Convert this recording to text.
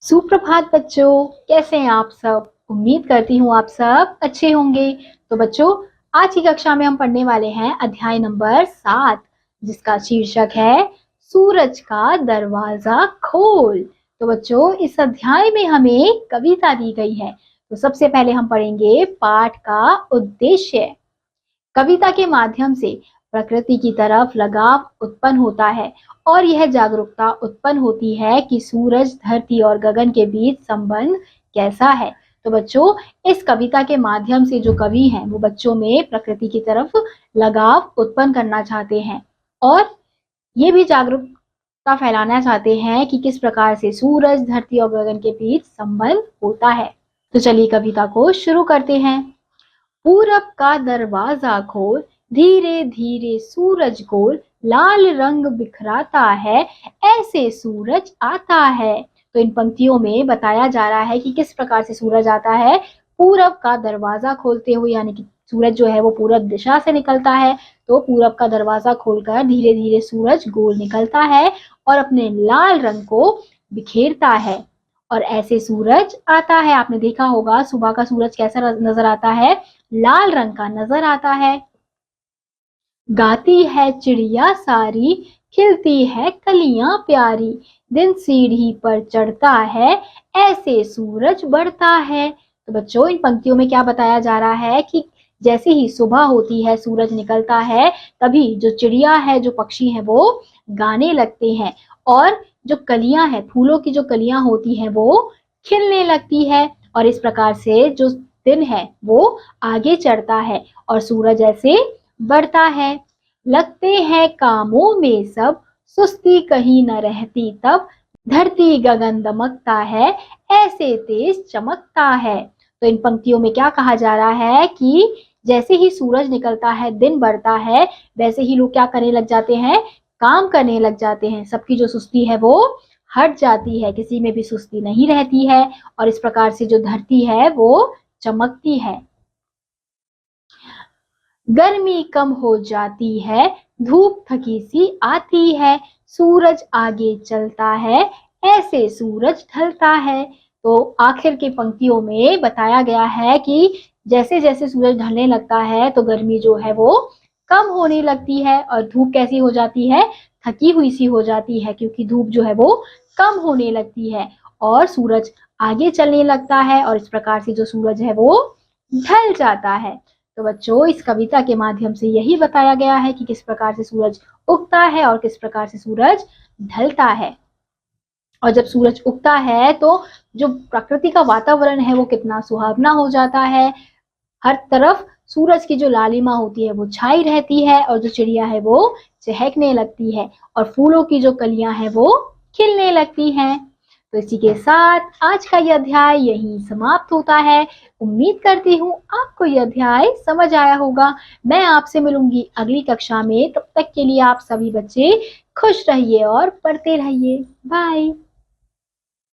सुप्रभात बच्चों, कैसे हैं आप सब। उम्मीद करती हूँ आप सब अच्छे होंगे। तो बच्चों, आज की कक्षा में हम पढ़ने वाले हैं अध्याय नंबर 7, जिसका शीर्षक है सूरज का दरवाजा खोल। तो बच्चों, इस अध्याय में हमें कविता दी गई है। तो सबसे पहले हम पढ़ेंगे पाठ का उद्देश्य। कविता के माध्यम से प्रकृति की तरफ लगाव उत्पन्न होता है और यह जागरूकता उत्पन्न होती है कि सूरज, धरती और गगन के बीच संबंध कैसा है। तो बच्चों, इस कविता के माध्यम से जो कवि हैं वो बच्चों में प्रकृति की तरफ लगाव उत्पन्न करना चाहते हैं और ये भी जागरूकता फैलाना चाहते हैं कि किस प्रकार से सूरज, धरती और गगन के बीच संबंध होता है। तो चलिए कविता को शुरू करते हैं। पूरब का दरवाजा खोल, धीरे धीरे सूरज गोल, लाल रंग बिखराता है, ऐसे सूरज आता है। तो इन पंक्तियों में बताया जा रहा है कि किस प्रकार से सूरज आता है। पूरब का दरवाजा खोलते हुए, यानी कि सूरज जो है वो पूरब दिशा से निकलता है। तो पूरब का दरवाजा खोलकर धीरे धीरे सूरज गोल निकलता है और अपने लाल रंग को बिखेरता है और ऐसे सूरज आता है। आपने देखा होगा सुबह का सूरज कैसा नजर आता है, लाल रंग का नजर आता है। गाती है चिड़िया सारी, खिलती है कलियां प्यारी, दिन सीढ़ी पर चढ़ता है, ऐसे सूरज बढ़ता है। तो बच्चों, इन पंक्तियों में क्या बताया जा रहा है कि जैसे ही सुबह होती है, सूरज निकलता है, तभी जो चिड़िया है, जो पक्षी है, वो गाने लगते हैं और जो कलियां हैं, फूलों की जो कलियां होती हैं, वो खिलने लगती है और इस प्रकार से जो दिन है वो आगे चढ़ता है और सूरज ऐसे बढ़ता है। लगते हैं कामों में सब, सुस्ती कहीं न रहती तब, धरती गगन दमकता है, ऐसे तेज चमकता है। तो इन पंक्तियों में क्या कहा जा रहा है कि जैसे ही सूरज निकलता है, दिन बढ़ता है, वैसे ही लोग क्या करने लग जाते हैं, काम करने लग जाते हैं। सबकी जो सुस्ती है वो हट जाती है, किसी में भी सुस्ती नहीं रहती है और इस प्रकार से जो धरती है वो चमकती है। गर्मी कम हो जाती है, धूप थकी सी आती है, सूरज आगे चलता है, ऐसे सूरज ढलता है। तो आखिर की पंक्तियों में बताया गया है कि जैसे जैसे सूरज ढलने लगता है तो गर्मी जो है वो कम होने लगती है और धूप कैसी हो जाती है, थकी हुई सी हो जाती है, क्योंकि धूप जो है वो कम होने लगती है और सूरज आगे चलने लगता है और इस प्रकार से जो सूरज है वो ढल जाता है। तो बच्चों, इस कविता के माध्यम से यही बताया गया है कि किस प्रकार से सूरज उगता है और किस प्रकार से सूरज ढलता है। और जब सूरज उगता है तो जो प्रकृति का वातावरण है वो कितना सुहावना हो जाता है। हर तरफ सूरज की जो लालिमा होती है वो छाई रहती है और जो चिड़िया है वो चहकने लगती है और फूलों की जो कलियां हैं वो खिलने लगती हैं। तो इसी के साथ आज का यह अध्याय यहीं समाप्त होता है। उम्मीद करती हूँ आपको यह अध्याय समझ आया होगा। मैं आपसे मिलूंगी अगली कक्षा में। तब तक के लिए आप सभी बच्चे खुश रहिए और पढ़ते रहिए। बाय।